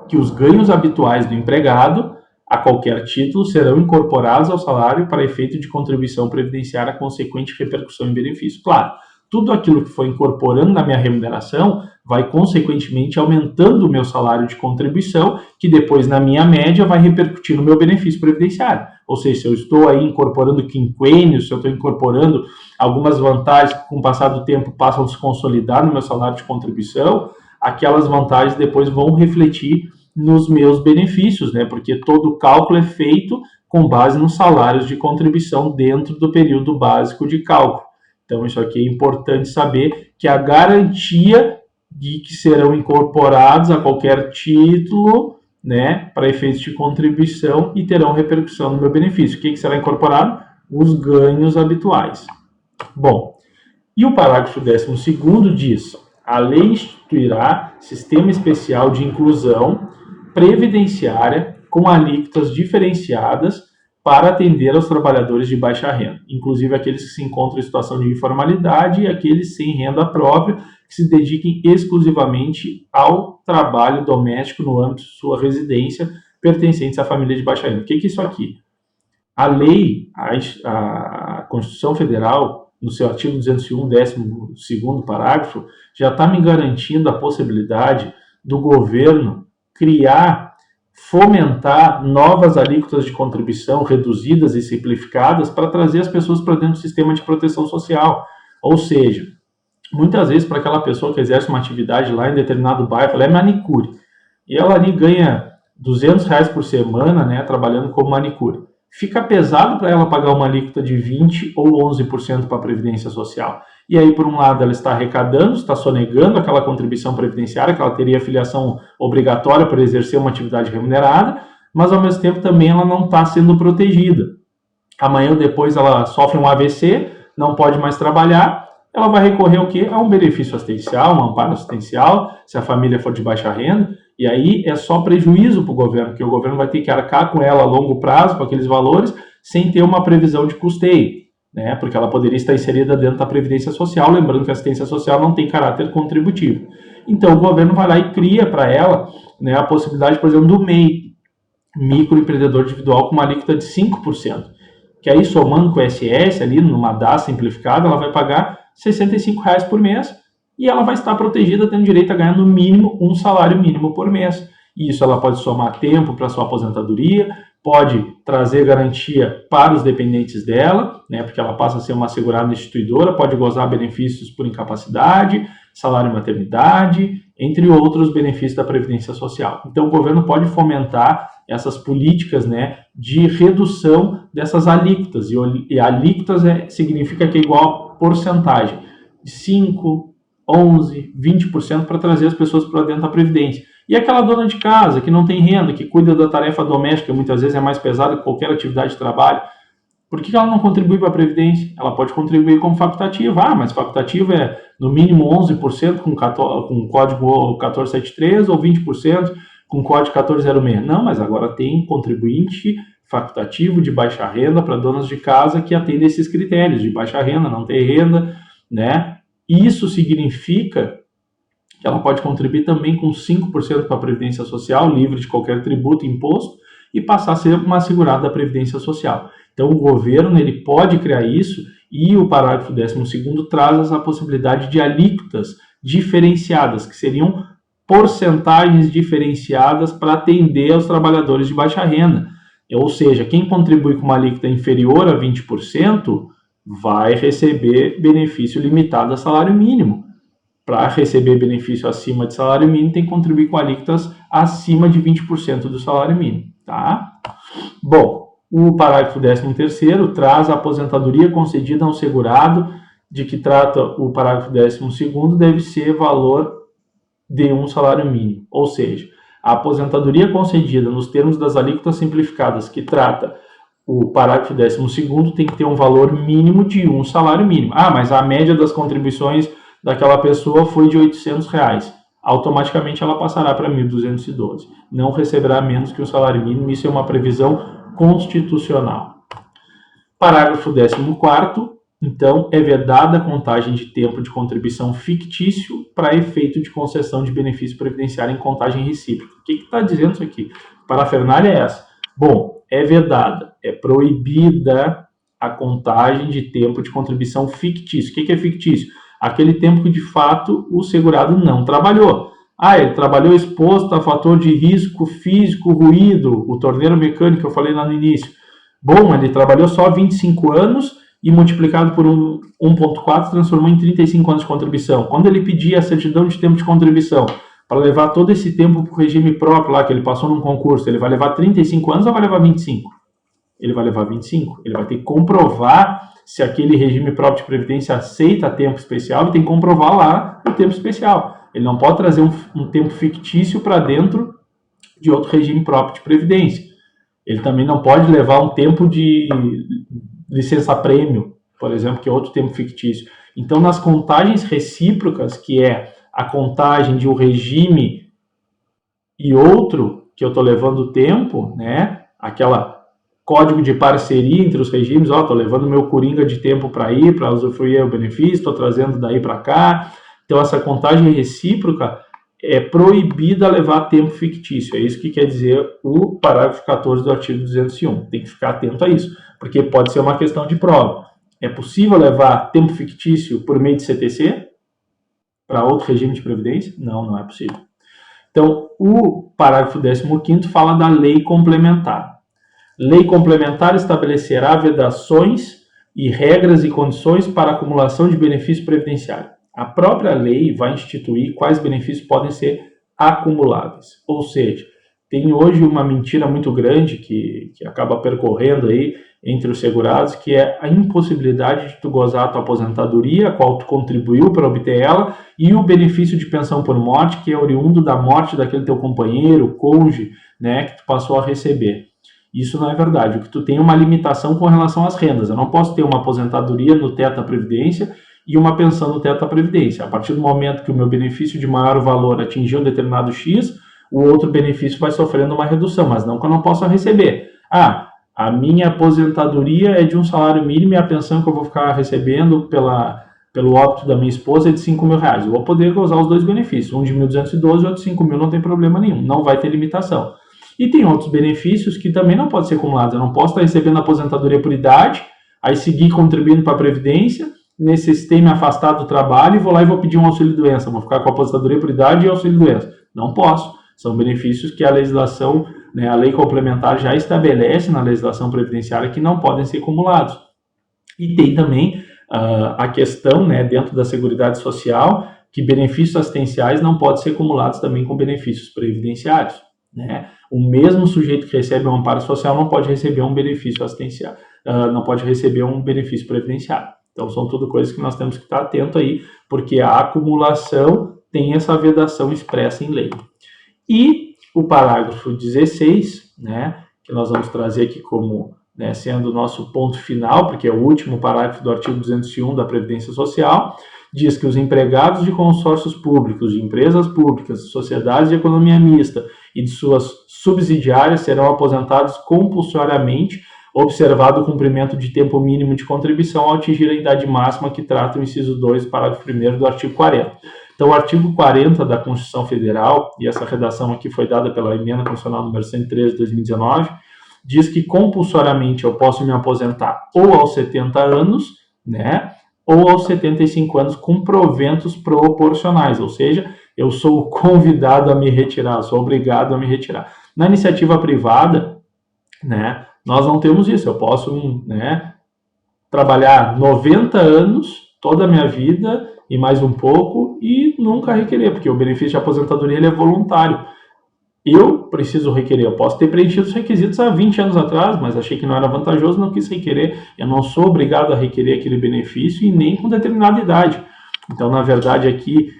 Speaker 1: que os ganhos habituais do empregado, a qualquer título, serão incorporados ao salário para efeito de contribuição previdenciária consequente repercussão em benefício. Claro, tudo aquilo que for incorporando na minha remuneração vai, consequentemente, aumentando o meu salário de contribuição, que depois, na minha média, vai repercutir no meu benefício previdenciário. Ou seja, se eu estou aí incorporando quinquênios, se eu estou incorporando algumas vantagens que, com o passar do tempo, passam a se consolidar no meu salário de contribuição, aquelas vantagens depois vão refletir nos meus benefícios, né? Porque todo o cálculo é feito com base nos salários de contribuição dentro do período básico de cálculo. Então, isso aqui é importante saber, que a garantia de que serão incorporados a qualquer título, né, para efeitos de contribuição e terão repercussão no meu benefício. O que será incorporado? Os ganhos habituais. Bom, e o parágrafo 12º diz: a lei instituirá sistema especial de inclusão previdenciária com alíquotas diferenciadas para atender aos trabalhadores de baixa renda, inclusive aqueles que se encontram em situação de informalidade e aqueles sem renda própria que se dediquem exclusivamente ao trabalho doméstico no âmbito de sua residência, pertencentes à família de baixa renda. O que é isso aqui? A lei, a Constituição Federal, no seu artigo 201, 12º parágrafo, já está me garantindo a possibilidade do governo criar, fomentar novas alíquotas de contribuição reduzidas e simplificadas para trazer as pessoas para dentro do sistema de proteção social. Ou seja, muitas vezes para aquela pessoa que exerce uma atividade lá em determinado bairro, ela é manicure, e ela ali ganha R$200 por semana, né, trabalhando como manicure. Fica pesado para ela pagar uma alíquota de 20% ou 11% para a Previdência Social. E aí, por um lado, ela está arrecadando, está sonegando aquela contribuição previdenciária, que ela teria filiação obrigatória para exercer uma atividade remunerada, mas, ao mesmo tempo, também ela não está sendo protegida. Amanhã ou depois ela sofre um AVC, não pode mais trabalhar, ela vai recorrer ao quê? A um benefício assistencial, um amparo assistencial, se a família for de baixa renda, e aí é só prejuízo para o governo, porque o governo vai ter que arcar com ela a longo prazo, com aqueles valores, sem ter uma previsão de custeio, né? Porque ela poderia estar inserida dentro da Previdência Social, lembrando que a assistência social não tem caráter contributivo. Então o governo vai lá e cria para ela, né, a possibilidade, por exemplo, do MEI, microempreendedor individual, com uma alíquota de 5%, que aí somando com o ISS, ali numa DAS simplificada, ela vai pagar R$65 por mês, e ela vai estar protegida, tendo direito a ganhar no mínimo um salário mínimo por mês. E isso ela pode somar tempo para sua aposentadoria, pode trazer garantia para os dependentes dela, né, porque ela passa a ser uma segurada instituidora, pode gozar benefícios por incapacidade, salário maternidade, entre outros benefícios da Previdência Social. Então o governo pode fomentar essas políticas, né, de redução dessas alíquotas, e alíquotas significa que é igual a porcentagem de 5%, 11%, 20% para trazer as pessoas para dentro da Previdência. E aquela dona de casa que não tem renda, que cuida da tarefa doméstica, muitas vezes é mais pesada que qualquer atividade de trabalho, por que ela não contribui para a Previdência? Ela pode contribuir como facultativa. Ah, mas facultativa é no mínimo 11% com código 1473 ou 20% com código 1406. Não, mas agora tem contribuinte facultativo de baixa renda para donas de casa que atendem esses critérios de baixa renda, não ter renda, né? Isso significa que ela pode contribuir também com 5% para a Previdência Social, livre de qualquer tributo e imposto, e passar a ser uma assegurada da Previdência Social. Então, o governo ele pode criar isso, e o parágrafo 12º traz a possibilidade de alíquotas diferenciadas, que seriam porcentagens diferenciadas para atender aos trabalhadores de baixa renda. Ou seja, quem contribui com uma alíquota inferior a 20% vai receber benefício limitado a salário mínimo. Para receber benefício acima de salário mínimo, tem que contribuir com alíquotas acima de 20% do salário mínimo. Tá? Bom, o parágrafo 13º traz a aposentadoria concedida a um segurado, de que trata o parágrafo 12º, deve ser valor de um salário mínimo. Ou seja, a aposentadoria concedida nos termos das alíquotas simplificadas, que trata o parágrafo 12º, tem que ter um valor mínimo de um salário mínimo. Ah, mas a média das contribuições daquela pessoa foi de R$800. Automaticamente ela passará para 1.212. Não receberá menos que o salário mínimo. Isso é uma previsão constitucional. Parágrafo 14º. Então, é vedada a contagem de tempo de contribuição fictício para efeito de concessão de benefício previdenciário em contagem recíproca. O que está dizendo isso aqui? A parafernália é essa. Bom, é vedada, é proibida a contagem de tempo de contribuição fictício. O que é fictício? Aquele tempo que, de fato, o segurado não trabalhou. Ah, ele trabalhou exposto a fator de risco físico, ruído, o torneiro mecânico que eu falei lá no início. Bom, ele trabalhou só 25 anos e multiplicado por 1,4 transformou em 35 anos de contribuição. Quando ele pedia a certidão de tempo de contribuição para levar todo esse tempo para o regime próprio lá, que ele passou num concurso, ele vai levar 35 anos ou vai levar 25? Ele vai levar 25. Ele vai ter que comprovar se aquele regime próprio de previdência aceita tempo especial, ele tem que comprovar lá o tempo especial. Ele não pode trazer um tempo fictício para dentro de outro regime próprio de previdência. Ele também não pode levar um tempo de licença-prêmio, por exemplo, que é outro tempo fictício. Então, nas contagens recíprocas, que é a contagem de um regime e outro, que eu estou levando tempo, né? Aquela código de parceria entre os regimes, estou levando meu coringa de tempo para ir, para usufruir o benefício, estou trazendo daí para cá. Então, essa contagem recíproca é proibida levar tempo fictício. É isso que quer dizer o parágrafo 14 do artigo 201. Tem que ficar atento a isso, porque pode ser uma questão de prova. É possível levar tempo fictício por meio de CTC para outro regime de previdência? Não, não é possível. Então, o parágrafo 15º fala da lei complementar. Lei complementar estabelecerá vedações e regras e condições para acumulação de benefício previdenciário. A própria lei vai instituir quais benefícios podem ser acumuláveis. Ou seja, tem hoje uma mentira muito grande que acaba percorrendo aí entre os segurados, que é a impossibilidade de tu gozar a tua aposentadoria, a qual tu contribuiu para obter ela, e o benefício de pensão por morte, que é oriundo da morte daquele teu companheiro, cônjuge, né, que tu passou a receber. Isso não é verdade. O que tu tem é uma limitação com relação às rendas. Eu não posso ter uma aposentadoria no teto da Previdência e uma pensão no teto da Previdência. A partir do momento que o meu benefício de maior valor atingir um determinado X, o outro benefício vai sofrendo uma redução, mas não que eu não possa receber. A minha aposentadoria é de um salário mínimo e a pensão que eu vou ficar recebendo pelo óbito da minha esposa é de R$5.000. Eu vou poder gozar os dois benefícios, um de 1.212 e outro de 5.000, não tem problema nenhum, não vai ter limitação. E tem outros benefícios que também não podem ser acumulados. Eu não posso estar recebendo aposentadoria por idade, aí seguir contribuindo para a Previdência, necessitei me afastar do trabalho e vou lá e vou pedir um auxílio-doença. Vou ficar com aposentadoria por idade e auxílio-doença. Não posso. São benefícios que a legislação, né, a lei complementar já estabelece na legislação previdenciária que não podem ser acumulados. E tem também a questão, né, dentro da Seguridade Social, que benefícios assistenciais não podem ser acumulados também com benefícios previdenciários. Né? O mesmo sujeito que recebe um amparo social não pode receber um benefício assistencial, não pode receber um benefício previdenciário. Então são tudo coisas que nós temos que estar atento aí, porque a acumulação tem essa vedação expressa em lei. E o parágrafo 16, né, que nós vamos trazer aqui como, né, sendo o nosso ponto final, porque é o último parágrafo do artigo 201 da Previdência Social, diz que os empregados de consórcios públicos, de empresas públicas, sociedades de economia mista e de suas subsidiárias serão aposentados compulsoriamente, observado o cumprimento de tempo mínimo de contribuição ao atingir a idade máxima que trata o inciso 2, parágrafo 1º do artigo 40. Então, o artigo 40 da Constituição Federal, e essa redação aqui foi dada pela Emenda Constitucional número 113 de 2019, diz que compulsoriamente eu posso me aposentar ou aos 70 anos, né, ou aos 75 anos com proventos proporcionais, ou seja, eu sou convidado a me retirar, sou obrigado a me retirar. Na iniciativa privada, né, nós não temos isso. Eu posso, né, trabalhar 90 anos, toda a minha vida e mais um pouco e nunca requerer, porque o benefício de aposentadoria ele é voluntário. Eu preciso requerer, eu posso ter preenchido os requisitos há 20 anos atrás, mas achei que não era vantajoso, não quis requerer. Eu não sou obrigado a requerer aquele benefício e nem com determinada idade. Então, na verdade, aqui,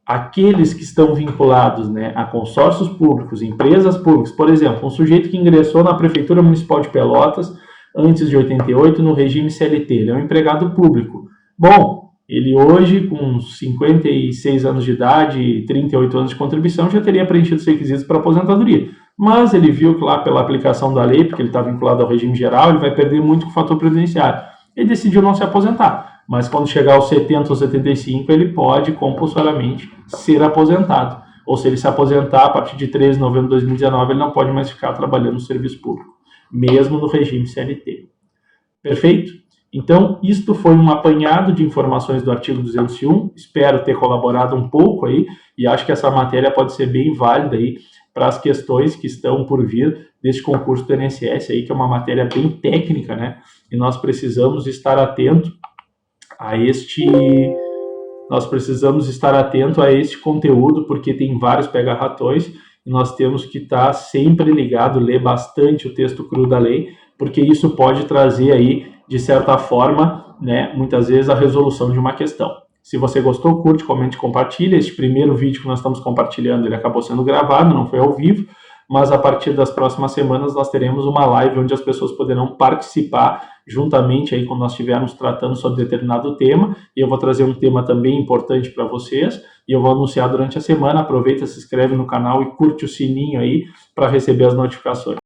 Speaker 1: aqueles que estão vinculados, né, a consórcios públicos, empresas públicas, por exemplo, um sujeito que ingressou na Prefeitura Municipal de Pelotas antes de 88 no regime CLT, ele é um empregado público. Bom, ele hoje, com 56 anos de idade e 38 anos de contribuição, já teria preenchido os requisitos para aposentadoria. Mas ele viu que lá pela aplicação da lei, porque ele está vinculado ao regime geral, ele vai perder muito com o fator previdenciário. Ele decidiu não se aposentar. Mas quando chegar aos 70 ou 75, ele pode compulsoriamente ser aposentado. Ou se ele se aposentar a partir de 13 de novembro de 2019, ele não pode mais ficar trabalhando no serviço público, mesmo no regime CLT. Perfeito? Então, isto foi um apanhado de informações do artigo 201, espero ter colaborado um pouco aí, e acho que essa matéria pode ser bem válida aí para as questões que estão por vir deste concurso do INSS aí, que é uma matéria bem técnica, né? E nós precisamos estar atento a este conteúdo, porque tem vários pega-ratões, e nós temos que estar sempre ligado, ler bastante o texto cru da lei, porque isso pode trazer aí, de certa forma, né, muitas vezes a resolução de uma questão. Se você gostou, curte, comente, compartilha. Este primeiro vídeo que nós estamos compartilhando, ele acabou sendo gravado, não foi ao vivo, mas a partir das próximas semanas nós teremos uma live onde as pessoas poderão participar juntamente aí quando nós estivermos tratando sobre determinado tema, e eu vou trazer um tema também importante para vocês, e eu vou anunciar durante a semana. Aproveita, se inscreve no canal e curte o sininho aí para receber as notificações.